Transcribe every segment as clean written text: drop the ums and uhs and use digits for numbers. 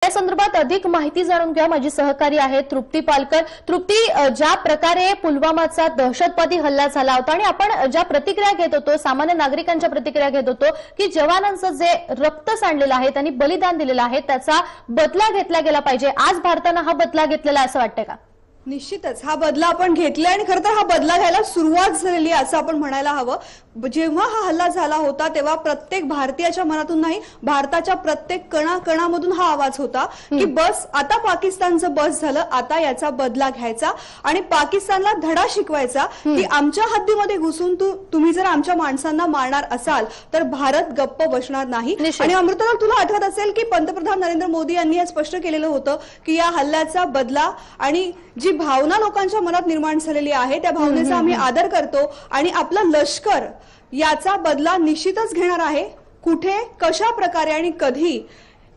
या संदर्भात अधिक माहिती जाणून घ्या माझी सहकारी आहे तृप्ती पालकर। तृप्ती, ज्या प्रकारे पुलवामाचा दहशतवादी हल्ला झाला होता आणि आपण ज्या प्रतिक्रिया घेत होतो, सामान्य नागरिकांच्या प्रतिक्रिया घेत होतो की जवानांचं जे रक्त सांडलेलं आहे, त्यांनी बलिदान दिलेलं आहे, त्याचा बदला घेतला गेला पाहिजे। आज भारताने हा बदला घेतलेला असं वाटतं का? निश्चितच हा बदला आपण घेतलाय आणि खरं तर हा बदला घ्यायला सुरुवात झालेली आहे असं आपण म्हणायला हवं। जेव्हा हा हल्ला झाला होता तेव्हा प्रत्येक भारतीयाच्या मनातून नाही, भारताच्या प्रत्येक कणाकणामधून हा आवाज होता की बस आता पाकिस्तानचं बस झालं, आता याचा बदला घ्यायचा आणि पाकिस्तानला धडा शिकवायचा की आमच्या हद्दीमध्ये घुसून तुम्ही जर आमच्या माणसांना मारणार असाल तर भारत गप्प बसणार नाही। आणि अमृता, तुला आठवत असेल की पंतप्रधान नरेंद्र मोदी यांनी हे स्पष्ट केलेलं होतं की या हल्ल्याचा बदला आणि जी भावना लोकांच्या मनात निर्माण झालेली आहे त्या भावनेचा आम्ही आदर करतो आणि आपलं लष्कर याचा बदला निश्चितच घेणार आहे। कुठे, कशा प्रकारे आणि कधी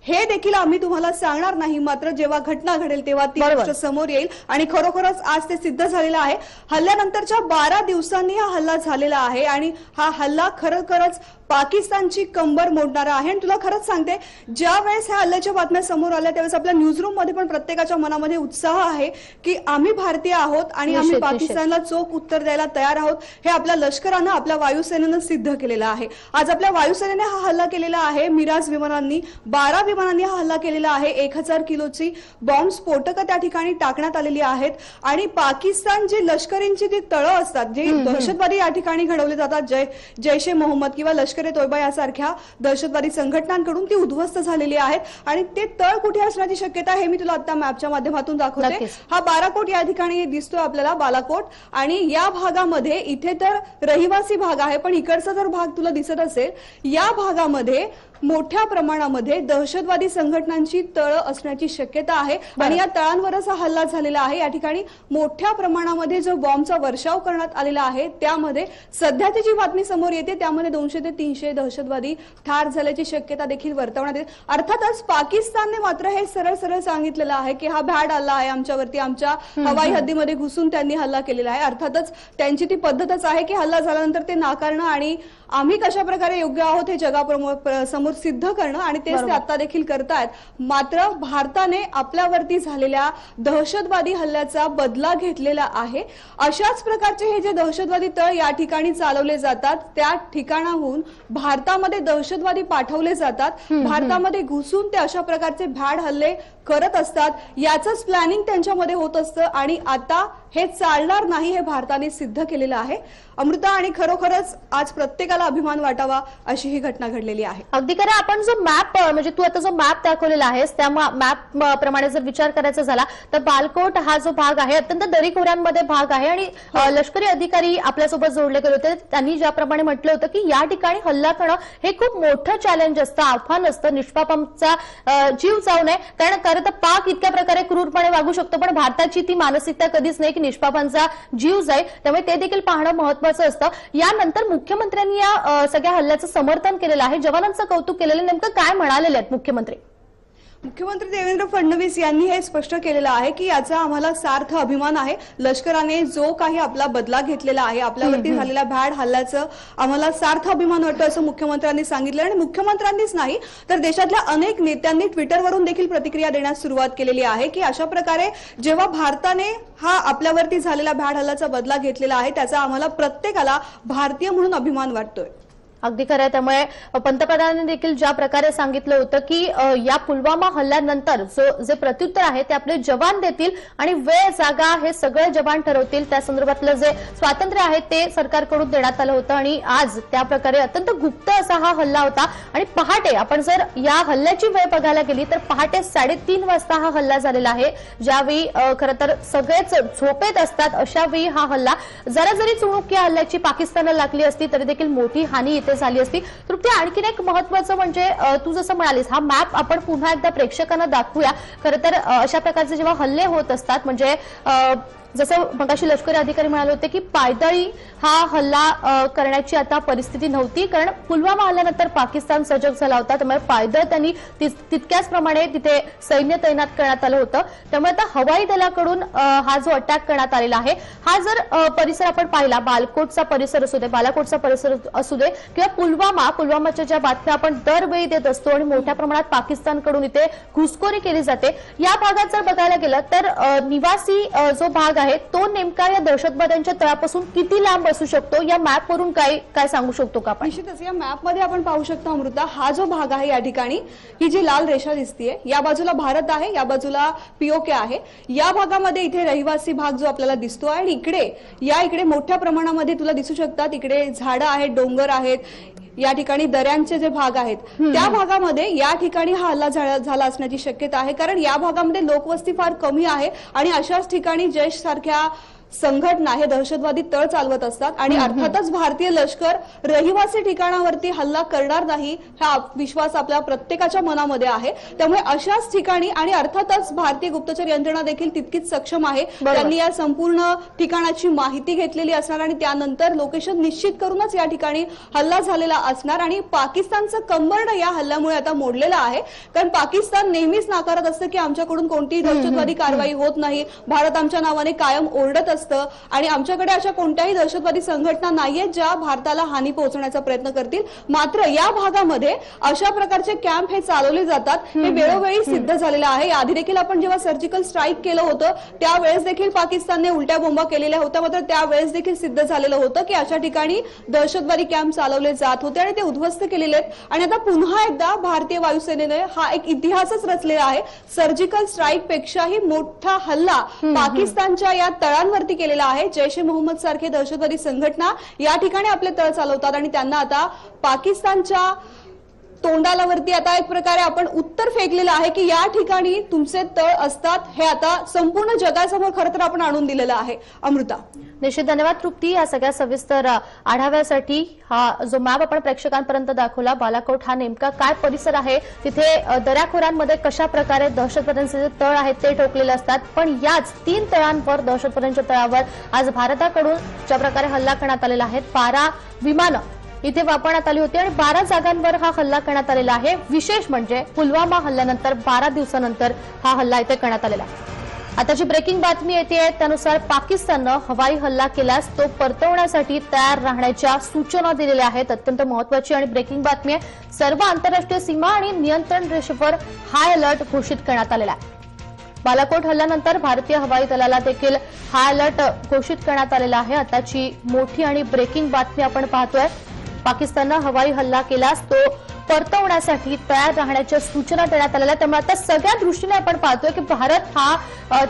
हे देखील आम्ही तुम्हाला सांगणार नाही, मात्र जेव्हा घटना घडेल तेव्हा ती गोष्ट समोर येईल आणि खरोखरच आज ते सिद्ध झालेलं आहे। हल्ल्यानंतरच्या 12 दिवसांनी हा हल्ला झालेला आहे आणि हा हल्ला खरोखरच पाकिस्तानची कंबर मोडणारा आहे। आणि तुला खरंच सांगते, ज्या वेळेस ह्या हल्ल्याच्या बातम्या समोर आल्या त्यावेळेस आपल्या न्यूजरूम मध्ये पण प्रत्येकाच्या मनामध्ये उत्साह आहे की आम्ही भारतीय आहोत आणि आम्ही पाकिस्तानला चोख उत्तर द्यायला तयार आहोत। हे आपल्या लष्करानं, आपल्या वायुसेनेनं सिद्ध केलेलं आहे। आज आपल्या वायुसेनेने हा हल्ला केलेला आहे। मिराज विमानांनी, 12 विमानांनी हा हल्ला केलेला आहे। 1000 किलोची बॉम्ब स्फोटकं त्या ठिकाणी टाकण्यात आलेली आहेत आणि पाकिस्तान जी लष्करींची जी तळं असतात, जे दहशतवादी या ठिकाणी घडवले जातात, जैश ए मोहम्मद किंवा लष्कर ए तोयबा यासारख्या दहशतवादी संघटनांकडून ती उद्ध्वस्त झालेली आहेत आणि ते तळ कुठे असण्याची शक्यता आहे हे मी तुला आता मॅपच्या माध्यमातून दाखवते। हा बालाकोट या ठिकाणी दिसतोय आपल्याला, बालाकोट, आणि या भागामध्ये इथे तर रहिवासी भाग आहे पण इकडचा जर भाग तुला दिसत असेल या भागामध्ये मोठ्या प्रमाणामध्ये दहशतवादी संघटनांची तळ असण्याची शक्यता आहे आणि या तळांवरच हा हल्ला झालेला आहे। या ठिकाणी मोठ्या प्रमाणामध्ये जो बॉम्बचा वर्षाव करण्यात आलेला आहे त्यामध्ये सध्याची जी बातमी समोर येते त्यामध्ये 200 ते 300 दहशतवादी ठार झाल्याची शक्यता देखील वर्तवण्यात येते। अर्थातच पाकिस्तानने मात्र हे सरळ सरळ सांगितलेलं आहे की हा भ्याड हल्ला आहे आमच्यावरती, आमच्या हवाई हद्दीमध्ये घुसून त्यांनी हल्ला केलेला आहे। अर्थातच त्यांची ती पद्धतच आहे की हल्ला झाल्यानंतर ते नाकारणं आणि आम्ही कशा प्रकारे योग्य आहोत हे जगासमोर सिद्ध करणं, आणि तेच ते आता देखील करतायत। मात्र भारताने आपल्यावरती झालेल्या दहशतवादी हल्ल्याचा बदला घेतलेला आहे। अशाच प्रकारचे हे जे दहशतवादी तळ या ठिकाणी चालवले जातात त्या ठिकाणाहून भारतामध्ये दहशतवादी पाठवले जातात, भारतामध्ये घुसून ते अशा प्रकारचे भ्याड हल्ले करत असतात। याचंच प्लॅनिंग त्यांच्यामध्ये होत असतं आणि आता हे चालणार नाही हे भारताने सिद्ध केलेलं आहे अमृता। आणि खरोखरच आज प्रत्येकाला अभिमान वाटावा अशी ही घटना घडलेली आहे। अगदी खरं। आपण जो मॅप, म्हणजे तू आता जो मॅप दाखवलेला आहेस त्या मॅप प्रमाणे जर विचार करायचा झाला तर बालाकोट हा जो भाग आहे अत्यंत दरीखोऱ्यांमध्ये भाग आहे आणि लष्करी अधिकारी आपल्यासोबत जोडले गेले होते। त्यांनी ज्याप्रमाणे म्हटलं होतं की या ठिकाणी हल्ला करणं हे खूप मोठं चॅलेंज असतं, आव्हान असतं, निष्पापांचा जीव जाऊ नये, कारण खरं तर पाक इतक्या प्रकारे क्रूरपणे वागू शकतो पण भारताची ती मानसिकता कधीच नाही की निष्पापांचा जीव जाईल, त्यामुळे ते देखील पाहणं महत्वाचं असतं। यानंतर मुख्यमंत्र्यांनी या सगळ्या हल्ल्याचं समर्थन केलेलं आहे, जवानांचं कौतुक केलेलं, नेमकं काय म्हणालेले आहेत मुख्यमंत्री? मुख्यमंत्री देवेंद्र फडणवीस यांनी हे स्पष्ट केलेलं आहे की याचा आम्हाला सार्थ अभिमान आहे। लष्कराने जो काही आपला बदला घेतलेला आहे, आपल्यावरती झालेल्या भ्याड हल्ल्याचं आम्हाला सार्थ अभिमान वाटतो असं मुख्यमंत्र्यांनी सांगितलं। आणि मुख्यमंत्र्यांनीच नाही तर देशातल्या अनेक नेत्यांनी ट्विटरवरून देखील प्रतिक्रिया देण्यास सुरुवात केलेली आहे की अशा प्रकारे जेव्हा भारताने हा आपल्यावरती झालेला भ्याड हल्ल्याचा बदला घेतलेला आहे त्याचा आम्हाला प्रत्येकाला भारतीय म्हणून अभिमान वाटतोय। अगदी खरं आहे। त्यामुळे पंतप्रधानांनी देखील ज्या प्रकारे सांगितलं होतं की या पुलवामा हल्ल्यानंतर जे प्रत्युत्तर आहे ते आपले जवान देतील आणि वेळ जागा हे सगळे जवान ठरवतील, त्या संदर्भातलं जे स्वातंत्र्य आहे ते सरकारकडून देण्यात आलं होतं आणि आज त्या प्रकारे अत्यंत गुप्त असा हा हल्ला होता। आणि पहाटे आपण जर या हल्ल्याची वेळ बघायला गेली तर पहाटे 3:30 वाजता हा हल्ला झालेला आहे, ज्यावेळी खरं तर सगळेच झोपेत असतात अशा वेळी हा हल्ला, जरा जरी चुणूक या हल्ल्याची पाकिस्तानला लागली असती तरी देखील मोठी हानी इथे झाली असती। तृप्ती, आणखीन एक महत्त्वाचं म्हणजे तू जसं म्हणालीस हा मॅप आपण पुन्हा एकदा प्रेक्षकांना दाखवूया। खरं तर अशा प्रकारचे जेव्हा हल्ले होत असतात म्हणजे जसं मगाशी लष्करी अधिकारी म्हणाले होते की पायदळी हा हल्ला करण्याची आता परिस्थिती नव्हती, कारण पुलवामा हल्ल्यानंतर पाकिस्तान सजग झाला होता, त्यामुळे पायदळ त्यांनी तितक्याच प्रमाणे तिथे सैन्य तैनात करण्यात आलं होतं। त्यामुळे आता हवाई दलाकडून हा जो अटॅक करण्यात आलेला आहे, हा जर परिसर आपण पाहिला, बालाकोटचा परिसर असू दे, बालाकोटचा परिसर असू दे किंवा पुलवामाच्या ज्या बातम्या आपण दरवेळी देत असतो आणि मोठ्या प्रमाणात पाकिस्तानकडून इथे घुसखोरी केली जाते, या भागात जर बघायला गेलं तर निवासी जो भाग आहे तो नेमका या दहशतवाद्यांच्या तळापासून किती लांब असू शकतो, या मॅपवरून काय सांगू शकतो का आपण? निश्चितच या मॅपमध्ये आपण पाहू शकतो अमृता, हा जो भाग आहे या ठिकाणी ही जी लाल रेषा दिसतीये, या बाजूला भारत आहे, या बाजूला पीओके आहे। या भागामध्ये इथे रहिवासी भाग जो आपल्याला दिसतो आणि इकडे मोठ्या प्रमाणामध्ये तुला दिसू शकतात, इकडे झाडं आहेत, डोंगर आहेत, या ठिकाणी दऱ्यांचे जे भाग आहेत त्या भागामध्ये या ठिकाणी हा हल्ला झाला असण्याची शक्यता आहे, कारण या भागामध्ये लोकवस्ती फार कमी आहे आणि अशाच ठिकाणी जैश सारख्या संघटना हे दहशतवादी तळ चालवत असतात आणि अर्थातच भारतीय लष्कर रहिवासी ठिकाणावरती हल्ला करणार नाही हा विश्वास आपल्या प्रत्येकाच्या मनामध्ये आहे। त्यामुळे अशाच ठिकाणी आणि अर्थातच भारतीय गुप्तचर यंत्रणा देखील तितकीच सक्षम आहे, त्यांनी या संपूर्ण ठिकाणाची माहिती घेतलेली असणार आणि त्यानंतर लोकेशन निश्चित करूनच या ठिकाणी हल्ला झालेला असणार आणि पाकिस्तानचं कंबरड या हल्ल्यामुळे आता मोडलेलं आहे, कारण पाकिस्तान नेहमीच नाकारत असतं की आमच्याकडून कोणतीही दहशतवादी कारवाई होत नाही, भारत आमच्या नावाने कायम ओरडत असतं आणि आमच्याकडे अशा कोणत्याही दहशतवादी संघटना नाहीयेत ज्या भारताला हानी पोहोचवण्याचा प्रयत्न करतील। मात्र या भागामध्ये अशा प्रकारचे कॅम्प हे चालवले जातात, हे वेळोवेळी सिद्ध झालेलं आहे। आधी देखील आपण जेव्हा सर्जिकल स्ट्राईक केलं होतं त्यावेळेस देखील पाकिस्तानने उलट्या बोंबा केलेल्या होत्या, मात्र त्यावेळेस देखील सिद्ध झालेलं होतं की अशा ठिकाणी दहशतवादी कॅम्प चालवले जात होते आणि ते उद्ध्वस्त केलेले आहेत। आणि आता पुन्हा एकदा भारतीय वायुसेनेने हा एक इतिहासच रचलेला आहे, सर्जिकल स्ट्राईक पेक्षाही मोठा हल्ला पाकिस्तानच्या या तळांवरती केलेला आहे। जैश ए मोहम्मद सारखे दहशतवादी संघटना या ठिकाणी आपले तळ चालवतात आणि त्यांना आता पाकिस्तानच्या तोंडालावरती आता एक प्रकारे आपण उत्तर फेकलेलं आहे की या ठिकाणी तुमचे तळ असतात, हे आता संपूर्ण जगासमोर खरं तर आपण आणून दिलेलं आहे। अमृता, निश्चित धन्यवाद तृप्ती या सगळ्या सविस्तर आढाव्यासाठी। हा जो मॅप आपण प्रेक्षकांपर्यंत दाखवला, बालाकोट हा नेमका काय परिसर आहे, तिथे दऱ्याखोऱ्यांमध्ये कशा प्रकारे दहशतवाद्यांचे जे तळ आहेत ते ठोकलेले असतात, पण याच 3 तळांवर दहशतवाद्यांच्या तळावर आज भारताकडून ज्या प्रकारे हल्ला करण्यात आलेला आहे, 12 विमानं इथे वापरण्यात आली होती आणि 12 जागांवर हा हल्ला करण्यात आलेला आहे। विशेष म्हणजे पुलवामा हल्ल्यानंतर 12 दिवसानंतर हा हल्ला इथे करण्यात आलेला आहे। आताची ब्रेकिंग बातमी येते आहे, त्यानुसार पाकिस्ताननं हवाई हल्ला केल्यास तो परतवण्यासाठी तयार राहण्याच्या सूचना दिलेल्या आहेत। अत्यंत महत्वाची आणि ब्रेकिंग बातमी आहे। सर्व आंतरराष्ट्रीय सीमा आणि नियंत्रण रेषेवर हाय अलर्ट घोषित करण्यात आलेला आहे। बालाकोट हल्ल्यानंतर भारतीय हवाई दलाला देखील हाय अलर्ट घोषित करण्यात आलेला आहे। आताची मोठी आणि ब्रेकिंग बातमी आपण पाहतोय, पाकिस्ताननं हवाई हल्ला केल्यास तो परतवण्यासाठी तयार राहण्याच्या सूचना देण्यात आलेल्या। त्यामुळे आता सगळ्या दृष्टीने आपण पाहतोय की भारत हा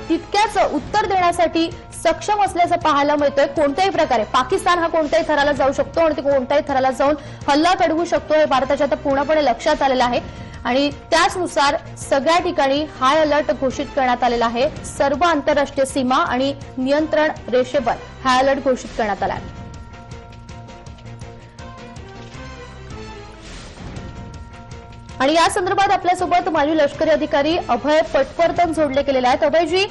तितक्याच उत्तर देण्यासाठी सक्षम असल्याचं पाहायला मिळतंय। कोणत्याही प्रकारे पाकिस्तान हा कोणत्याही थराला जाऊ शकतो आणि ते कोणत्याही थराला जाऊन हल्ला घडवू शकतो, हे भारताच्या आता पूर्णपणे लक्षात आलेलं आहे आणि त्याचनुसार सगळ्या ठिकाणी हाय अलर्ट घोषित करण्यात आलेला आहे। सर्व आंतरराष्ट्रीय सीमा आणि नियंत्रण रेषेवर हाय अलर्ट घोषित करण्यात आला आहे। आणि या संदर्भात आपल्यासोबत माजी लष्करी अधिकारी अभय पटवर्धन जोडले गेलेले आहेत। अभयजी,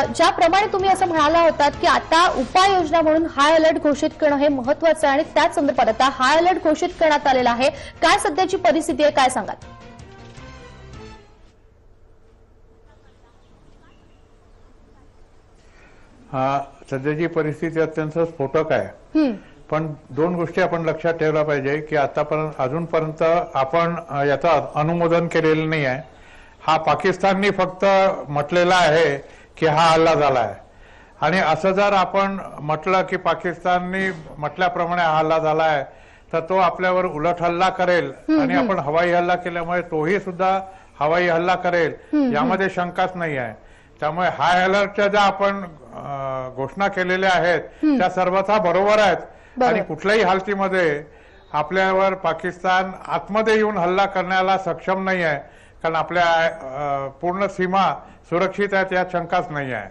ज्याप्रमाणे तुम्ही असं म्हणाला होतात की आता उपाययोजना म्हणून हाय अलर्ट घोषित करणं हे महत्वाचं आहे आणि त्याच संदर्भात आता हाय अलर्ट घोषित करण्यात आलेला आहे, काय सध्याची परिस्थिती आहे, काय सांगाल? सध्याची परिस्थिती अत्यंत स्फोटक आहे, पण 2 गोष्टी आपण लक्षात ठेवल्या पाहिजे की आतापर्यंत अजूनपर्यंत आपण याचं अनुमोदन केलेलं नाही आहे। हा पाकिस्ताननी फक्त म्हटलेला आहे की हा हल्ला झाला आहे आणि असं जर आपण म्हटलं की पाकिस्ताननी म्हटल्याप्रमाणे हा हल्ला झाला आहे तर तो आपल्यावर उलट हल्ला करेल आणि आपण हवाई हल्ला केल्यामुळे तोही सुद्धा हवाई हल्ला करेल, यामध्ये शंकाच नाही आहे। त्यामुळे हाय अलर्टच्या ज्या आपण घोषणा केलेल्या आहेत त्या सर्वथा बरोबर आहेत आणि कुठल्याही हालतीमध्ये आपल्यावर पाकिस्तान आतमध्ये येऊन हल्ला करण्याला सक्षम नाही आहे, कारण आपल्या पूर्ण सीमा सुरक्षित आहेत यात शंकाच नाही आहे।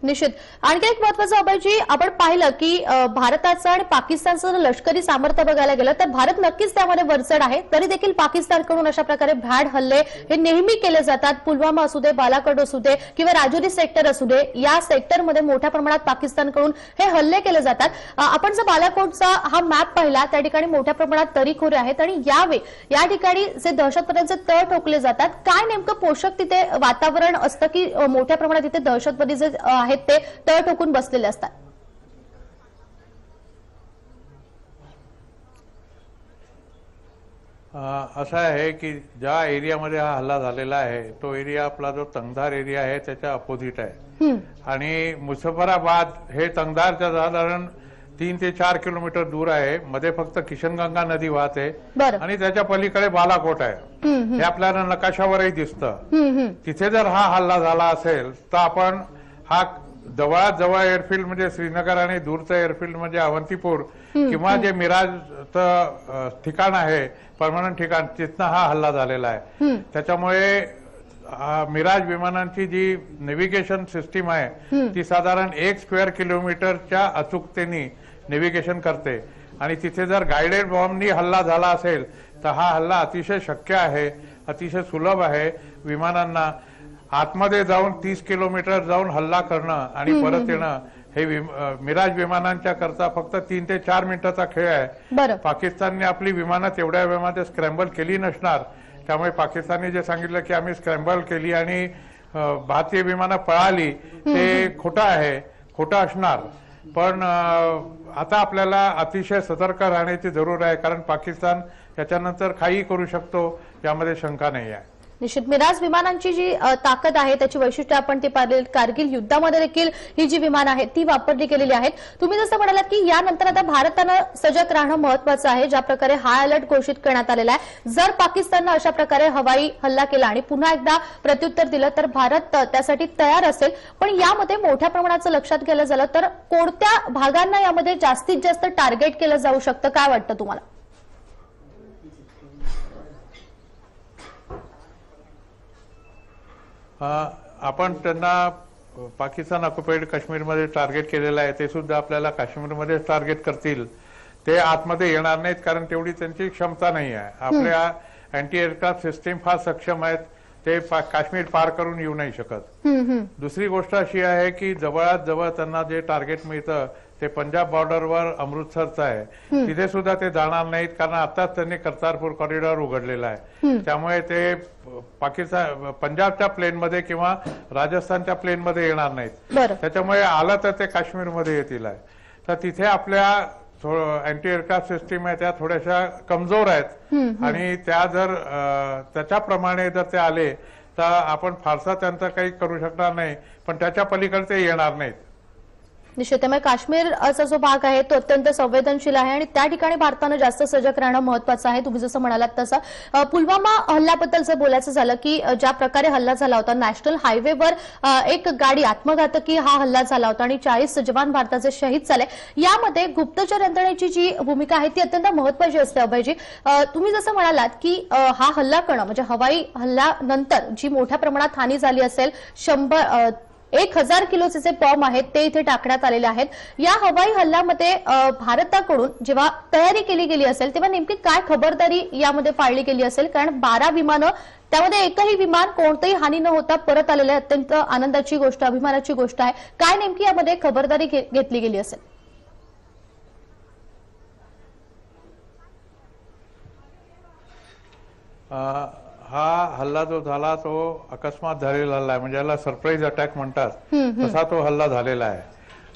निश्चित. आणखी एक महत्वाचं अभयजी, आपण पाहिलं की भारताचं आणि पाकिस्तानचं लष्करी सामर्थ्य बघायला गेलं तर भारत नक्कीच त्यामध्ये वरचढ आहे. तरी देखील पाकिस्तानकडून अशा प्रकारे भ्याड हल्ले हे नेहमी केले जातात. पुलवामा असू दे, बालाकोट असू दे किंवा राजौरी सेक्टर असू दे, या सेक्टरमध्ये मोठ्या प्रमाणात पाकिस्तानकडून हे हल्ले केले जातात. आपण जर बालाकोटचा हा मॅप पाहिला त्या ठिकाणी मोठ्या प्रमाणात तरीखोरे आहेत आणि या ठिकाणी जे दहशतवाद्यांचे तळ ठोकले जातात. काय नेमकं पोषक तिथे वातावरण असतं की मोठ्या प्रमाणात तिथे दहशतवादी जे आहेत ते तळ ठोकून बसलेले असतात? असं आहे की ज्या एरियामध्ये हा हल्ला झालेला आहे तो एरिया आपला जो तंगधार एरिया आहे त्याच्या अपोजिट आहे आणि मुझफ्फराबाद हे तंगधारच्या साधारण 3 ते 4 किलोमीटर दूर आहे. मध्ये फक्त किशनगंगा नदी वाहते आणि त्याच्या पलीकडे बालाकोट आहे. हे आपल्याला नकाशावरही दिसतं. तिथे जर हा हल्ला झाला असेल तर आपण हा जवळात जवळ एअरफील्ड म्हणजे श्रीनगर आणि दूरचं एअरफील्ड म्हणजे अवंतीपूर किंवा जे मिराजचं ठिकाण आहे परमनंट ठिकाण तिथनं हा हल्ला झालेला आहे. त्याच्यामुळे मिराज विमानांची जी नेव्हिगेशन सिस्टीम आहे ती साधारण 1 स्क्वेअर किलोमीटरच्या अचूकतेने नेव्हिगेशन करते आणि तिथे जर गायडेड बॉम्बनी हल्ला झाला असेल तर हा हल्ला अतिशय शक्य आहे, अतिशय सुलभ आहे. विमानांना आतमध्ये जाऊन 30 किलोमीटर जाऊन हल्ला करणं आणि परत येणं हे मिराज विमानांच्या करता फक्त 3 ते 4 मिनिटाचा खेळ आहे. पाकिस्तानने आपली विमानं तेवढ्या वेळामध्ये स्क्रॅम्बल केली नसणार. त्यामुळे पाकिस्तानने जे सांगितलं की आम्ही स्क्रॅम्बल केली आणि भारतीय विमानं पळाली ते खोटं आहे, खोटं असणार. पण आता आपल्याला अतिशय सतर्क राहण्याची जरूर आहे कारण पाकिस्तान याच्यानंतर काही करू शकतो यामध्ये शंका नाही आहे. निश्चित. मिराज विमानांची जी ताकद आहे त्याची वैशिष्ट्य आपण ती पाहिली. कारगिल युद्धामध्ये देखील ही जी विमानं आहेत ती वापरली गेलेली आहेत. तुम्ही जसं म्हणालात की यानंतर आता भारतानं सजग राहणं महत्वाचं आहे. ज्या प्रकारे हाय अलर्ट घोषित करण्यात आलेला आहे. जर पाकिस्ताननं अशा प्रकारे हवाई हल्ला केला आणि पुन्हा एकदा प्रत्युत्तर दिलं तर भारत त्यासाठी तयार असेल. पण यामध्ये मोठ्या प्रमाणाचं लक्षात घ्यायला झालं तर कोणत्या भागांना यामध्ये जास्तीत जास्त टार्गेट केलं जाऊ शकतं, काय वाटतं तुम्हाला? आपण त्यांना पाकिस्तान ऑक्युपाइड काश्मीरमध्ये टार्गेट केलेलं आहे. ते सुद्धा आपल्याला काश्मीरमध्ये टार्गेट करतील. ते आतमध्ये येणार नाहीत कारण तेवढी त्यांची क्षमता नाही आहे. आपल्या अँटी एअरक्राफ्ट सिस्टीम फार सक्षम आहेत. ते काश्मीर पार करून येऊ नाही शकत. दुसरी गोष्ट अशी आहे की जवळात जवळ त्यांना जे टार्गेट मिळतं ते पंजाब बॉर्डरवर अमृतसरचं आहे. तिथे सुद्धा ते जाणार नाहीत कारण आताच त्यांनी कर्तारपूर कॉरिडॉर उघडलेला आहे. त्यामुळे ते पाकिस्तान पंजाबच्या प्लेनमध्ये किंवा राजस्थानच्या प्लेनमध्ये येणार नाहीत. त्याच्यामुळे आलं तर ते काश्मीरमध्ये येतील आहे. तर तिथे आपल्या अँटी एअरक्राफ्ट सिस्टीम आहे त्या थोड्याशा कमजोर आहेत आणि त्या जर त्याच्याप्रमाणे जर ते आले तर आपण फारसा त्यांचा काही करू शकणार नाही. पण त्याच्या पलीकडे ते येणार नाहीत. निश्चित. त्यामुळे काश्मीरचा जो भाग आहे तो अत्यंत संवेदनशील आहे आणि त्या ठिकाणी भारतानं जास्त सजग राहणं महत्वाचं आहे. तुम्ही जसं म्हणालात तसं पुलवामा हल्ल्याबद्दल जर बोलायचं झालं की ज्या प्रकारे हल्ला झाला होता नॅशनल हायवेवर एक गाडी आत्मघातकी हा हल्ला झाला होता आणि 40 जवान भारताचे शहीद झाले. यामध्ये गुप्तचर यंत्रणेची जी भूमिका आहे ती अत्यंत महत्वाची असते. अभयजी, तुम्ही जसं म्हणालात की हा हल्ला करणं म्हणजे हवाई हल्ल्यानंतर जी मोठ्या प्रमाणात हानी झाली असेल 1000 किलोचे जे बॉम्ब आहेत ते इथे टाकण्यात आलेले आहेत. या हवाई हल्ल्यामध्ये भारताकडून जेव्हा तयारी केली गेली असेल तेव्हा नेमकी काय खबरदारी यामध्ये पाळली गेली असेल? कारण 12 विमानं त्यामध्ये एकही विमान कोणतेही हानी न होता परत आलेले अत्यंत आनंदाची गोष्ट, अभिमानाची गोष्ट आहे. काय नेमकी यामध्ये खबरदारी घेतली गेली असेल? हा हल्ला जो झाला तो अकस्मात झालेला हल्ला आहे म्हणजे याला सरप्राईज अटॅक म्हणतात. तसा तो हल्ला झालेला आहे.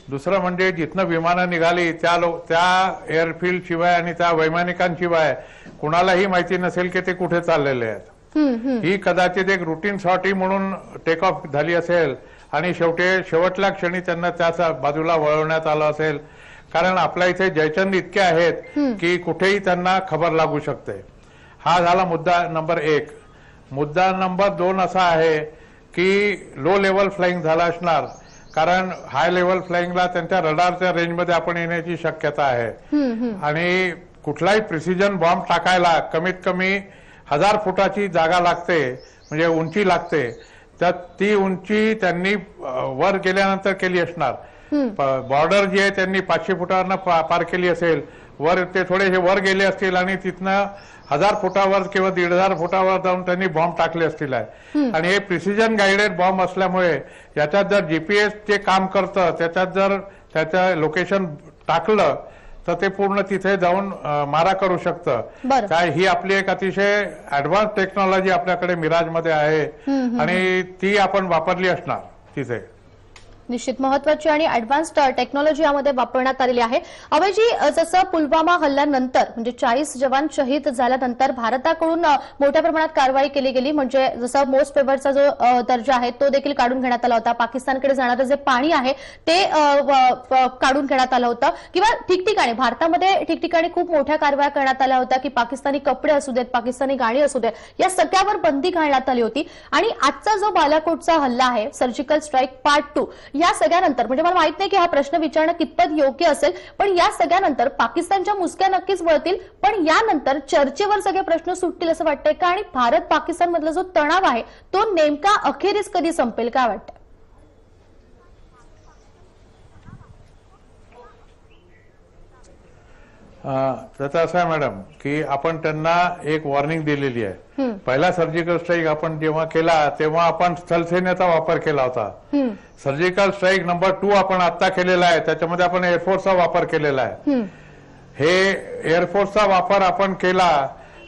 दुसरं म्हणजे जिथनं विमानं निघाली त्या एअरफील्ड शिवाय आणि त्या वैमानिकांशिवाय कुणालाही माहिती नसेल की ते कुठे चाललेले आहेत. ही कदाचित एक रुटीन सॉर्टी म्हणून टेक ऑफ झाली असेल आणि शेवटल्या क्षणी त्यांना त्या बाजूला वळवण्यात आलं असेल. कारण आपल्या इथे जयचंद इतके आहेत की कुठेही त्यांना खबर लागू शकते. हा झाला मुद्दा नंबर 1. मुद्दा नंबर 2 असा आहे की लो लेवल फ्लाइंग झाला असणार कारण हाय लेवल फ्लाइंगला त्यांच्या रडारच्या रेंजमध्ये आपण येण्याची शक्यता आहे आणि कुठलाही प्रिसिजन बॉम्ब टाकायला कमीत कमी 1000 फुटाची जागा लागते म्हणजे उंची लागते. तर ती उंची त्यांनी वर गेल्यानंतर केली असणार. बॉर्डर जी आहे त्यांनी 500 फुटावरनं पार केली असेल, वर ते थोडेसे वर गेले असतील आणि तिथनं 1000 फुटावर किंवा 1500 फुटावर जाऊन त्यांनी बॉम्ब टाकले असतील आहे. आणि हे प्रिसिजन गाइडेड बॉम्ब असल्यामुळे याच्यात जर जीपीएस जे काम करतं त्याच्यात जर त्याचं लोकेशन टाकलं तर ते पूर्ण तिथे जाऊन मारा करू शकतं. काय ही आपली एक अतिशय ऍडव्हान्स टेक्नॉलॉजी आपल्याकडे मिराजमध्ये आहे आणि ती आपण वापरली असणार तिथे. निश्चित महत्वाची आणि ऍडव्हान्स्ड टेक्नॉलॉजी यामध्ये वापरण्यात आलेली आहे. अभयजी, जसं पुलवामा हल्ल्यानंतर म्हणजे 40 जवान शहीद झाल्यानंतर भारताकडून मोठ्या प्रमाणात कारवाई केली गेली. म्हणजे जसं मोस्ट फेवर्डचा जो दर्जा आहे तो देखील काढून घेण्यात आला होता. पाकिस्तानकडे जाणारं जे पाणी आहे ते काढून घेण्यात आलं होतं. किंवा ठिकठिकाणी भारतामध्ये ठिकठिकाणी खूप मोठ्या कारवाया करण्यात आल्या होत्या की पाकिस्तानी कपडे असू देत, पाकिस्तानी गाणी असू देत, या सगळ्यावर बंदी घालण्यात आली होती. आणि आजचा जो बालाकोटचा हल्ला आहे, सर्जिकल स्ट्राईक पार्ट 2, या सगळ्यानंतर म्हणजे मला माहित नाही की हा प्रश्न विचारणं कितपत योग्य असेल, पण या सगळ्यानंतर पाकिस्तानच्या मुसक्या नक्कीच वळतील, पण यानंतर चर्चेवर सगळे प्रश्न सुटतील असं वाटतंय का? आणि भारत पाकिस्तान मधला जो तणाव आहे तो नेमका अखेरीस कधी संपेल, काय वाटतं? त्याचं असं आहे मॅडम की आपण त्यांना एक वॉर्निंग दिलेली आहे. पहिला सर्जिकल स्ट्राईक आपण जेव्हा केला तेव्हा आपण स्थलसेनेचा वापर केला होता. सर्जिकल स्ट्राईक नंबर 2 आपण आता केलेला आहे, त्याच्यामध्ये आपण एअरफोर्सचा वापर केलेला आहे. हे एअरफोर्सचा वापर आपण केला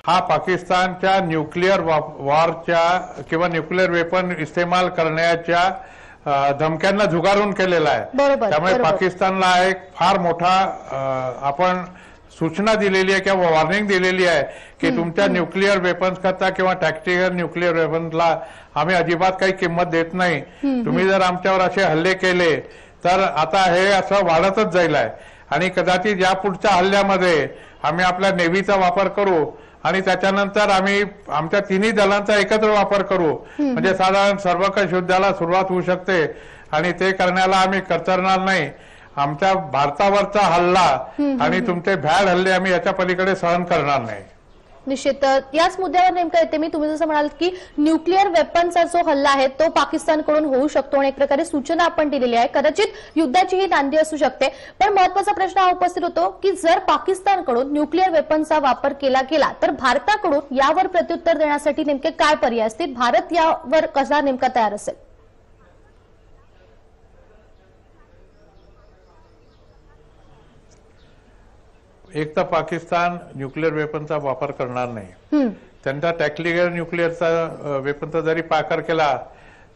हा पाकिस्तानच्या न्यूक्लिअर वॉरच्या किंवा न्यूक्लिअर वेपन इस्तेमाल करण्याच्या धमक्यांना झुगारून केलेला आहे. त्यामुळे पाकिस्तानला एक फार मोठा आपण सूचना दिलेली आहे किंवा वॉर्निंग दिलेली आहे की तुमच्या न्यूक्लिअर वेपन्स करता किंवा टॅक्टिकल न्यूक्लिअर वेपन्सला आम्ही अजिबात काही किंमत देत नाही. तुम्ही जर आमच्यावर असे हल्ले केले तर आता हे असं वाढतच जाईल आहे आणि कदाचित या पुढच्या हल्ल्यामध्ये आम्ही आपल्या नेव्हीचा वापर करू आणि त्याच्यानंतर आम्ही आमच्या तिन्ही दलांचा एकत्र वापर करू. म्हणजे साधारण सर्वकष युद्धाला सुरुवात होऊ शकते आणि ते करण्याला आम्ही कचरणार नाही. आमच्या भारतावरचा हल्ला आणि तुमचे भ्याड हल्ले आम्ही याच्या पलीकडे सहन करणार नाही. निश्चित याच मुद्द्यावर नेमकं येते मी. तुम्ही जसं म्हणाल की न्यूक्लिअर वेपनचा जो हल्ला आहे तो पाकिस्तानकडून होऊ शकतो आणि एक प्रकारे सूचना आपण दिलेली आहे. कदाचित युद्धाची ही नांदी असू शकते, पण महत्वाचा प्रश्न हा उपस्थित होतो की जर पाकिस्तानकडून न्यूक्लिअर वेपनचा वापर केला गेला तर भारताकडून यावर प्रत्युत्तर देण्यासाठी नेमके काय पर्याय असतील? भारत यावर कसा नेमका तयार असेल? एक तर पाकिस्तान न्यूक्लिअर वेपनचा वापर करणार नाही. त्यांचा टॅक्टिकल न्यूक्लिअरचा वेपनचा जरी वापर केला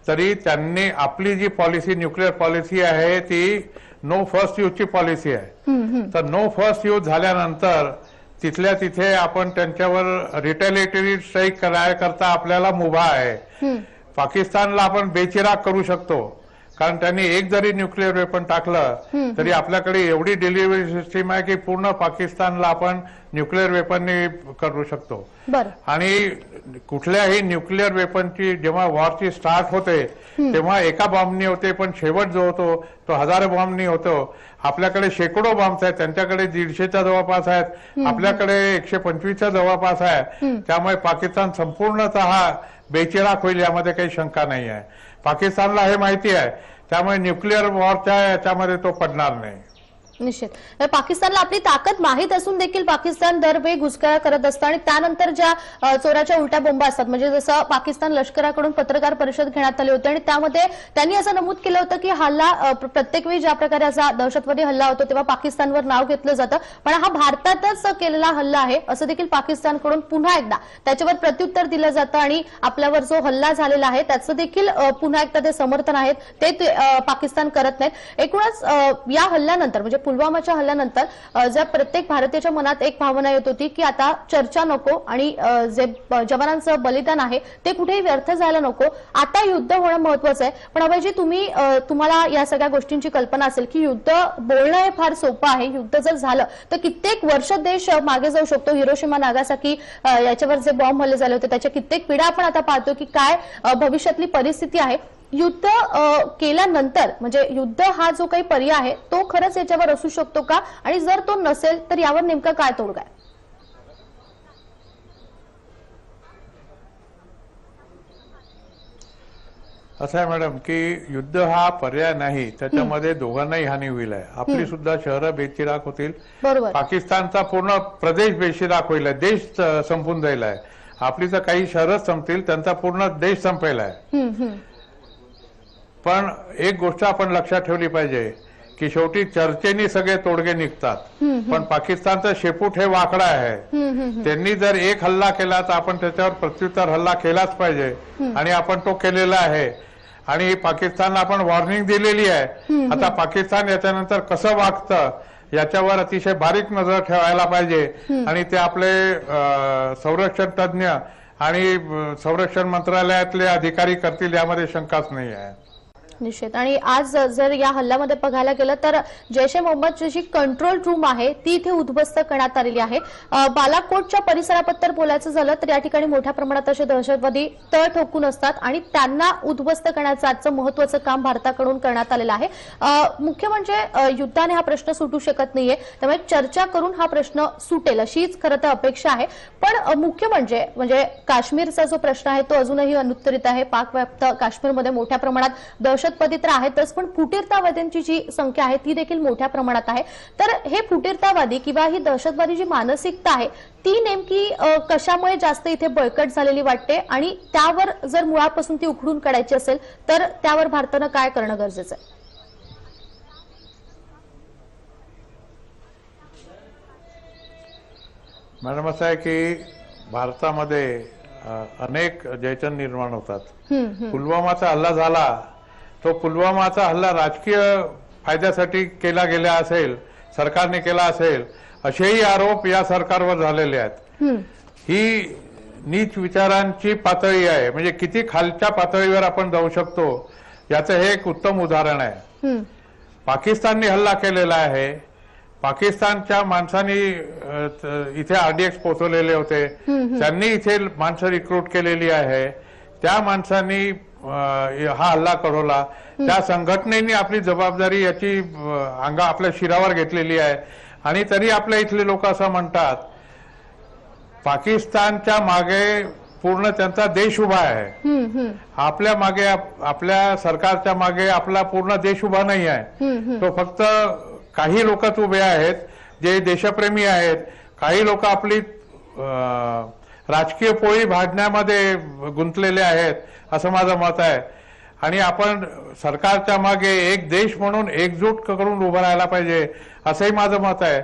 तरी त्यांनी आपली जी पॉलिसी न्यूक्लिअर पॉलिसी आहे ती नो फर्स्ट यूजची पॉलिसी आहे. तर नो फर्स्ट यूज झाल्यानंतर तिथल्या तिथे आपण त्यांच्यावर रिटेलिएटरी स्ट्राईक करण्याकरता आपल्याला मुभा आहे. पाकिस्तानला आपण बेचिराग करू शकतो कारण त्यांनी एक जरी न्यूक्लिअर वेपन टाकलं तरी आपल्याकडे एवढी डिलिव्हरी सिस्टीम आहे की पूर्ण पाकिस्तानला आपण न्यूक्लिअर वेपननी करू शकतो. आणि कुठल्याही न्यूक्लिअर वेपनची जेव्हा वॉरची स्टार्ट होते तेव्हा एका बॉम्बनी होते, पण शेवट जो होतो तो हजारो बॉम्बनी होतो. आपल्याकडे शेकडो बॉम्ब्स आहेत, त्यांच्याकडे 150च्या जवळपास आहेत, आपल्याकडे 125च्या जवळपास आहे. त्यामुळे पाकिस्तान संपूर्णतः बेचिराग होईल यामध्ये काही शंका नाही आहे. पाकिस्तानला हे माहिती आहे, त्यामुळे न्यूक्लिअर वॉरच्या याच्यामध्ये तो पडणार नाही. निश्चित पाकिस्तानला आपली ताकद माहीत असून देखील पाकिस्तान दरवेळी घुसखोरी करत असतं आणि त्यानंतर ज्या चोराच्या उलट्या बोंबा असतात, म्हणजे जसं पाकिस्तान लष्कराकडून पत्रकार परिषद घेण्यात आली होती आणि त्यामध्ये त्यांनी असं नमूद केलं होतं की हल्ला प्रत्येक वेळी ज्या प्रकारे असा दहशतवादी हल्ला होतो तेव्हा पाकिस्तानवर नाव घेतलं जातं, पण हा भारतातच केलेला हल्ला आहे असं देखील पाकिस्तानकडून पुन्हा एकदा त्याच्यावर प्रत्युत्तर दिलं जातं आणि आपल्यावर जो हल्ला झालेला आहे त्याचं देखील पुन्हा एकदा ते समर्थन आहेत ते पाकिस्तान करत नाहीत. एकूणच या हल्ल्यानंतर म्हणजे पुलवामाच्या हल्ल्यानंतर ज्या प्रत्येक भारतीयाच्या मनात एक भावना येत होती की आता चर्चा नको आणि जे जवानांचं बलिदान आहे ते कुठेही व्यर्थ जायला नको, आता युद्ध होणं महत्वाचं आहे. पण अभयजी तुम्हाला या सगळ्या गोष्टींची कल्पना असेल की युद्ध बोलणं हे फार सोपं आहे, युद्ध जर झालं तर कित्येक वर्ष देश मागे जाऊ शकतो. हिरोशिमा नागासाकी याच्यावर जे बॉम्ब हल्ले झाले होते त्याच्या कित्येक पिढ्या आपण आता पाहतो की काय भविष्यातली परिस्थिती आहे. युद्ध केल्यानंतर म्हणजे युद्ध हा जो काही पर्याय आहे तो खरंच याच्यावर असू शकतो का, आणि जर तो नसेल तर यावर नेमका काय तोडगा आहे? असं आहे मॅडम की युद्ध हा पर्याय नाही, त्याच्यामध्ये दोघांनाही हानी होईल आहे. आपली सुद्धा शहरं बेचिराख होतील, बरोबर. पाकिस्तानचा पूर्ण प्रदेश बेचिराख होईल आहे, देश संपून जाईल आहे. आपली तर काही शहरच संपतील, त्यांचा पूर्ण देश संपेल आहे. पण एक गोष्ट आपण लक्षात ठेवली पाहिजे की शेवटी चर्चेनी सगळे तोडगे निघतात, पण पाकिस्तानचं शेपूट हे वाकडं आहे. त्यांनी जर एक हल्ला केला तर आपण त्याच्यावर प्रत्युत्तर हल्ला केलाच पाहिजे, आणि आपण तो केलेला आहे. आणि पाकिस्तानला आपण वॉर्निंग दिलेली आहे. आता पाकिस्तान याच्यानंतर कसं वागतं याच्यावर अतिशय बारीक नजर ठेवायला पाहिजे, आणि ते आपले संरक्षण तज्ञ आणि संरक्षण मंत्रालयातले अधिकारी करतील यामध्ये शंकाच नाही आहे. निश्चित. आणि आज जर या हल्ल्यामध्ये बघायला गेलं तर जैश ए मोहम्मदची जी कंट्रोल रूम आहे ती इथे उद्ध्वस्त करण्यात आलेली आहे. बालाकोटच्या परिसराबद्दल बोलायचं झालं तर या ठिकाणी मोठ्या प्रमाणात असे दहशतवादी तळ ठोकून असतात, आणि त्यांना उद्ध्वस्त करण्याचं आजचं महत्वाचं काम भारताकडून करण्यात आलेलं आहे. मुख्य म्हणजे युद्धाने हा प्रश्न सुटू शकत नाहीये, त्यामुळे चर्चा करून हा प्रश्न सुटेल अशीच खरं तर अपेक्षा आहे. पण मुख्य म्हणजे काश्मीरचा जो प्रश्न आहे तो अजूनही अनुत्तरित आहे. पाकव्याप्त काश्मीरमध्ये मोठ्या प्रमाणात दहशतवादी तर आहेतच, पण फुटीरतावाद्यांची जी संख्या आहे ती देखील मोठ्या प्रमाणात आहे. तर हे फुटीरतावादी किंवा ही दहशतवादी जी मानसिकता आहे ती नेमकी कशामुळे जास्त इथे बळकट झालेली वाटते, आणि त्यावर जर मुळापासून ती उखडून काढायची असेल तर त्यावर भारतानं काय करणं गरजेचं आहे? मॅडम असं आहे की भारतामध्ये अनेक जयचंद निर्माण होतात. पुलवामाचा हल्ला झाला, तो पुलवामाचा हल्ला राजकीय फायद्यासाठी केला गेला असेल, सरकारने केला असेल, असेही आरोप या सरकारवर झालेले आहेत. ही नीच विचारांची पातळी आहे, म्हणजे किती खालच्या पातळीवर आपण जाऊ शकतो याचं हे एक उत्तम उदाहरण आहे. पाकिस्तानने हल्ला केलेला आहे. पाकिस्तानच्या माणसांनी इथे आरडीएक्स पोहोचवलेले होते, त्यांनी इथे माणसं रिक्रूट केलेली आहे, त्या माणसांनी हा हल्ला करवला. त्या संघटनेने आपली जबाबदारी याची आपल्या शिरावर घेतलेली आहे, आणि तरी आपल्या इथले लोक असं म्हणतात पाकिस्तानच्या मागे पूर्ण त्यांचा देश उभा आहे. आपल्या मागे, आपल्या सरकारच्या मागे आपला पूर्ण देश उभा नाही आहे. तो फक्त काही लोकच उभे आहेत जे देशप्रेमी आहेत. काही लोक आपली राजकीय पोळी भाजण्यामध्ये गुंतलेले आहेत असं माझं मत आहे. आणि आपण सरकारच्या मागे एक देश म्हणून एकजूट करून उभं राहायला पाहिजे असंही माझं मत आहे.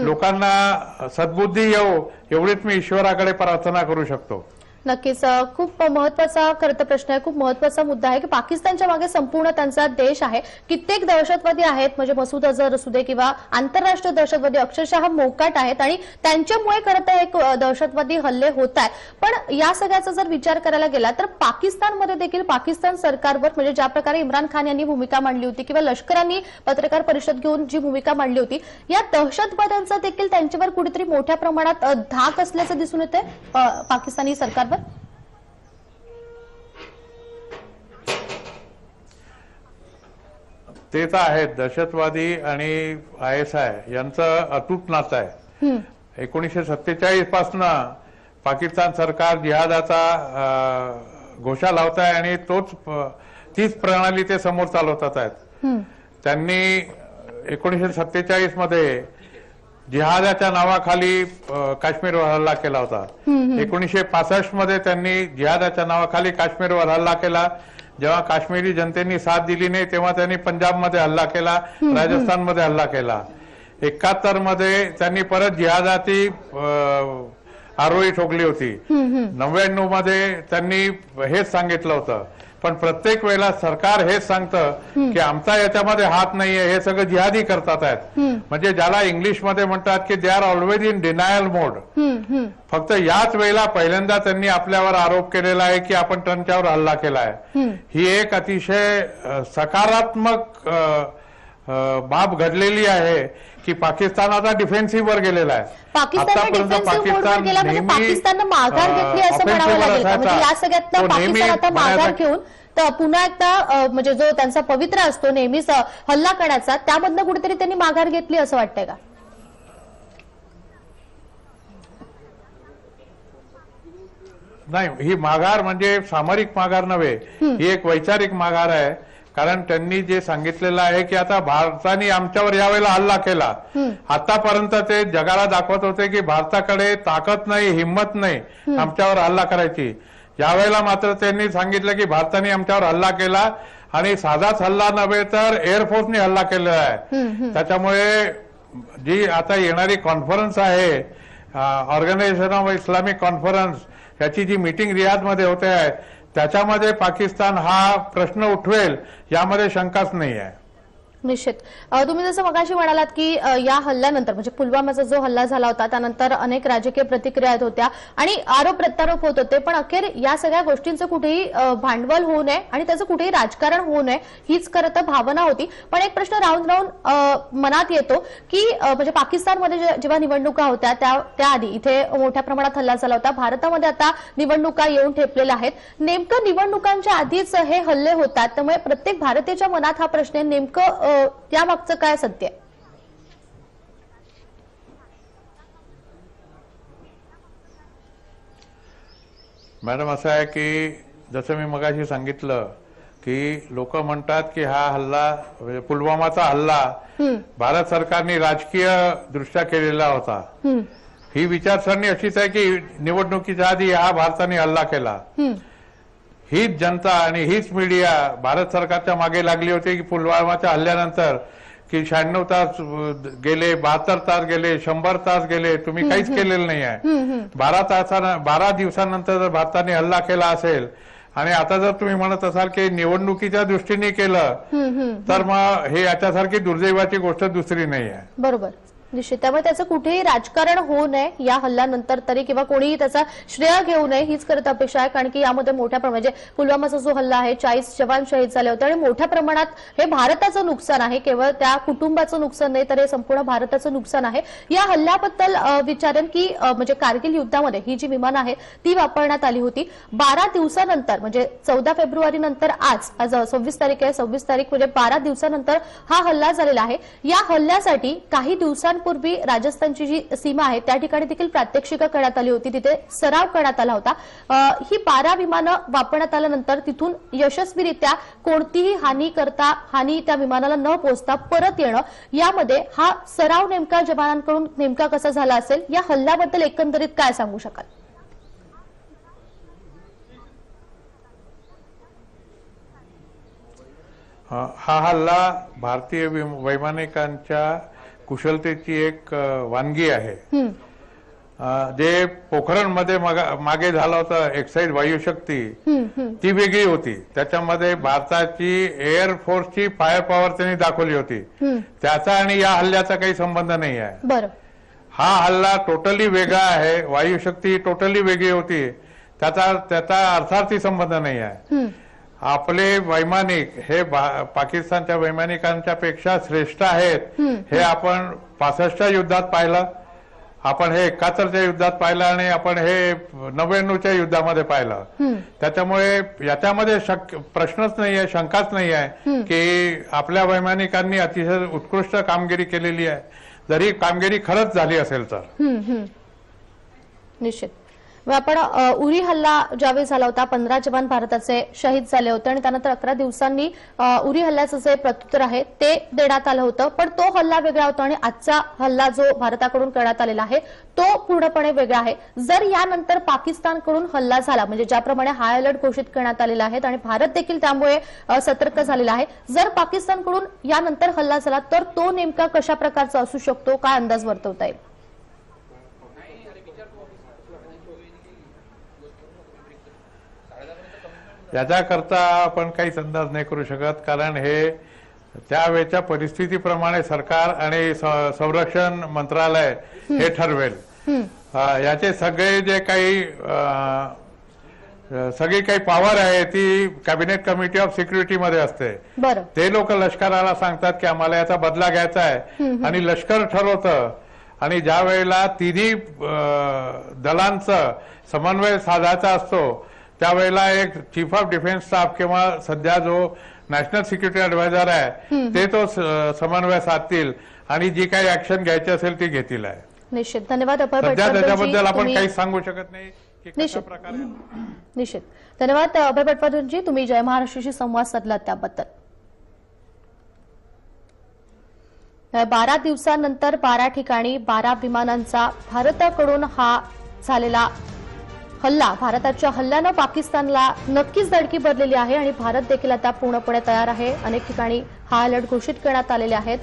लोकांना सद्बुद्धी येऊ एवढीच मी ईश्वराकडे प्रार्थना करू शकतो. नक्कीच. खूप महत्वाचा खरं तर प्रश्न आहे, खूप महत्वाचा मुद्दा आहे की पाकिस्तानच्या मागे संपूर्ण त्यांचा देश आहे. कित्येक दहशतवादी आहेत, म्हणजे मसूद अझहर असू दे किंवा आंतरराष्ट्रीय दहशतवादी अक्षरशः मोकाट आहेत, आणि त्यांच्यामुळे खरं तर एक दहशतवादी हल्ले होत आहेत. पण या सगळ्याचा जर विचार करायला गेला तर पाकिस्तानमध्ये देखील पाकिस्तान सरकारवर, म्हणजे ज्या प्रकारे इम्रान खान यांनी भूमिका मांडली होती किंवा लष्करांनी पत्रकार परिषद घेऊन जी भूमिका मांडली होती, या दहशतवाद्यांचा देखील त्यांच्यावर कुठेतरी मोठ्या प्रमाणात धाक असल्याचं दिसून येते पाकिस्तानी सरकार. ते तर आहेत, दहशतवादी आणि ISI यांचं अतूट नातं आहे. 1947 पासून पाकिस्तान सरकार जिहादाचा घोषा लावत आहे, आणि तीच प्रणाली ते समोर चालवतात आहेत. त्यांनी 1947 मध्ये जिहादाच्या नावाखाली काश्मीरवर हल्ला केला होता. 1965 मध्ये त्यांनी जिहादाच्या नावाखाली काश्मीरवर हल्ला केला. जेव्हा काश्मीरी जनतेने साथ दिली नाही तेव्हा त्यांनी पंजाबमध्ये हल्ला केला, राजस्थानमध्ये हल्ला केला. 71 मध्ये त्यांनी परत जिहादाची आरोळी ठोकली होती. 99 मध्ये त्यांनी हेच सांगितलं होतं. पण प्रत्येक वेळेला सरकार हेच सांगतं की आमचा याच्यामध्ये हात नाहीये, हे सगळं जिहादी करतात आहेत. म्हणजे ज्याला इंग्लिशमध्ये म्हणतात की they are always in denial mode. फक्त याच वेळेला पहिल्यांदा त्यांनी आपल्यावर आरोप केलेला आहे की आपण त्यांच्यावर हल्ला केला आहे. ही एक अतिशय सकारात्मक बाब घडलेली आहे की पाकिस्तान आता डिफेन्सिव्हवर गेलेला आहे. पाकिस्ताननं माघार घेतली असं म्हणावं लागेल. म्हणजे या सगळ्यात पाकिस्तान आता माघार घेऊन तर पुन्हा एकदा म्हणजे जो त्यांचा पवित्र असतो नेहमीच हल्ला करण्याचा, त्यामधनं कुठेतरी त्यांनी माघार घेतली असं वाटतंय का? नाही, ही माघार म्हणजे सामरिक माघार नव्हे, ही एक वैचारिक माघार आहे. कारण त्यांनी जे सांगितलेलं आहे की आता भारताने आमच्यावर यावेळेला हल्ला केला, आतापर्यंत ते जगाला दाखवत होते की भारताकडे ताकद नाही, हिंमत नाही आमच्यावर हल्ला करायची. यावेळेला मात्र त्यांनी सांगितलं की भारताने आमच्यावर हल्ला केला आणि साधाच हल्ला नव्हे तर एअरफोर्सने हल्ला केलेला आहे. त्याच्यामुळे जी आता येणारी कॉन्फरन्स आहे, ऑर्गनायझेशन ऑफ इस्लामिक कॉन्फरन्स, याची जी मीटिंग रियादमध्ये होते आहे, त्याच्यामध्ये पाकिस्तान हा प्रश्न उठवेल यामध्ये शंकाच नाही आहे. निश्चित. तुम्ही जसं मगाशी म्हणालात की या हल्ल्यानंतर म्हणजे पुलवामाचा जो हल्ला झाला होता त्यानंतर अनेक राजकीय प्रतिक्रिया येत होत्या आणि आरोप प्रत्यारोप होत होते, पण अखेर या सगळ्या गोष्टींचं कुठेही भांडवल होऊ नये आणि त्याचं कुठेही राजकारण होऊ नये हीच खरं तर भावना होती. पण एक प्रश्न राहून राहून मनात येतो की म्हणजे पाकिस्तानमध्ये जेव्हा निवडणुका होत्या त्याआधी इथे मोठ्या प्रमाणात हल्ला झाला होता. भारतामध्ये आता निवडणुका येऊन ठेपलेल्या आहेत. नेमकं निवडणुकांच्या आधीच हे हल्ले होतात, त्यामुळे प्रत्येक भारतीयाच्या मनात हा प्रश्न आहे, नेमकं त्यामागचं काय सत्य आहे? मॅडम, असं आहे की जसं मी मगाशी सांगितलं की लोक म्हणतात की हा हल्ला म्हणजे पुलवामाचा हल्ला भारत सरकारने राजकीय दृष्ट्या केलेला होता. ही विचारसरणी अशीच आहे की निवडणुकीच्या आधी हा भारताने हल्ला केला. हीच जनता आणि हीच मीडिया भारत सरकारच्या मागे लागली होती की पुलवामाच्या हल्ल्यानंतर की 96 तास गेले, 72 तास गेले, 100 तास गेले, तुम्ही काहीच केलेलं नाही आहे. 12 दिवसानंतर जर भारताने हल्ला केला असेल आणि आता जर तुम्ही म्हणत असाल की निवडणुकीच्या दृष्टीने केलं तर मग हे याच्यासारखी दुर्दैवाची गोष्ट दुसरी नाही आहे. बरोबर. निश्चित. त्यामुळे त्याचं कुठेही राजकारण होऊ नये या हल्ल्यानंतर तरी, किंवा कोणीही त्याचा श्रेय घेऊ नये हीच करत अपेक्षा आहे. कारण की यामध्ये मोठ्या प्रमाणात म्हणजे पुलवामाचा जो हल्ला आहे 40 जवान शहीद झाले होते आणि मोठ्या प्रमाणात हे भारताचं नुकसान आहे. केवळ त्या कुटुंबाचं नुकसान नाही तर हे संपूर्ण भारताचं नुकसान आहे. या हल्ल्याबद्दल विचारेन की म्हणजे कारगिल युद्धामध्ये ही जी विमानं आहेत ती वापरण्यात आली होती. 12 दिवसानंतर म्हणजे 14 फेब्रुवारी नंतर आज 26 तारीख आहे, 26 तारीख म्हणजे 12 दिवसानंतर हा हल्ला झालेला आहे. या हल्ल्यासाठी काही दिवसांपूर्वी राजस्थानची जी सीमा आहे त्या ठिकाणी देखील प्रात्यक्षिकं करण्यात आली होती, तिथे सराव करण्यात आला होता. ही 12 विमानं वापरण्यात आल्यानंतर तिथून यशस्वीरित्या कोणतीही हानी त्या विमानाला न पोहोचता परत येणं, यामध्ये हा सराव नेमका जवानांकडून नेमका कसा झाला असेल, या हल्ल्याबद्दल एकंदरीत काय सांगू शकाल? हा हल्ला भारतीय वैमानिकांच्या कुशलतेची एक वानगी आहे. जे पोखरणमध्ये मागे झाला होता एक्साइज वायुशक्ती ती वेगळी होती. त्याच्यामध्ये भारताची एअरफोर्सची फायर पॉवर त्यांनी दाखवली होती. त्याचा आणि या हल्ल्याचा काही संबंध नाही आहे. हा हल्ला टोटली वेगळा आहे. वायुशक्ती टोटली वेगळी होती. त्याचा अर्थार्थी संबंध नाही आहे. आपले वैमानिक हे पाकिस्तानच्या वैमानिकांच्या पेक्षा श्रेष्ठ आहेत हे आपण 65च्या युद्धात पाहिलं, आपण हे 71च्या युद्धात पाहिलं आणि आपण हे 99च्या युद्धामध्ये पाहिलं. त्याच्यामुळे याच्यामध्ये प्रश्नच नाही आहे, शंकाच नाही आहे की आपल्या वैमानिकांनी अतिशय उत्कृष्ट कामगिरी केलेली आहे, जरी कामगिरी खरंच झाली असेल तर. निश्चित. आपण उरी हल्ला ज्यावेळी झाला होता 15 जवान भारताचे शहीद झाले होते आणि त्यानंतर 11 दिवसांनी उरी हल्ल्याचं जे प्रत्युत्तर आहे ते देण्यात आलं होतं. पण तो हल्ला वेगळा होता आणि आजचा हल्ला जो भारताकडून करण्यात आलेला आहे तो पूर्णपणे वेगळा आहे. जर यानंतर पाकिस्तानकडून हल्ला झाला म्हणजे ज्याप्रमाणे हाय अलर्ट घोषित करण्यात आलेला आहे आणि भारत देखील त्यामुळे सतर्क झालेला आहे, जर पाकिस्तानकडून यानंतर हल्ला झाला तर तो नेमका कशा प्रकारचा असू शकतो, काय अंदाज वर्तवता येईल? याच्याकरता आपण काहीच अंदाज नाही करू शकत, कारण हे त्यावेळच्या परिस्थितीप्रमाणे सरकार आणि संरक्षण मंत्रालय हे ठरवेल. याचे सगळे जे काही सगळी काही पॉवर आहे ती कॅबिनेट कमिटी ऑफ सिक्युरिटी मध्ये असते. ते लोक लष्कराला सांगतात की आम्हाला याचा बदला घ्यायचा आहे आणि लष्कर ठरवतं. आणि ज्या वेळेला तिन्ही दलांचं समन्वय साधायचा असतो त्यावेळेला एक चीफ ऑफ डिफेन्स स्टाफ किंवा सध्या जो नॅशनल सिक्युरिटी ऍडवायझर आहे ते तो समन्वय साधतील आणि जी काही ऍक्शन घ्यायची असेल ती घेतील आहे. निश्चित. धन्यवाद. सध्या त्याच्याबद्दल आपण काही सांगू शकत नाही. की कशा निश्चित. प्रकारे निश्चित. धन्यवाद अभय पटवर्धनजी, तुम्ही जय महाराष्ट्राशी संवाद साधला त्याबद्दल. 12 दिवसांनंतर 12 ठिकाणी 12 विमानांचा भारताकडून हा झालेला हल्ला, भारताच्या हल्ल्यानं पाकिस्तानला नक्कीच धडकी बसलेली आहे आणि भारत देखील आता पूर्णपणे तयार आहे. अनेक ठिकाणी हाय अलर्ट घोषित करण्यात आलेले आहेत.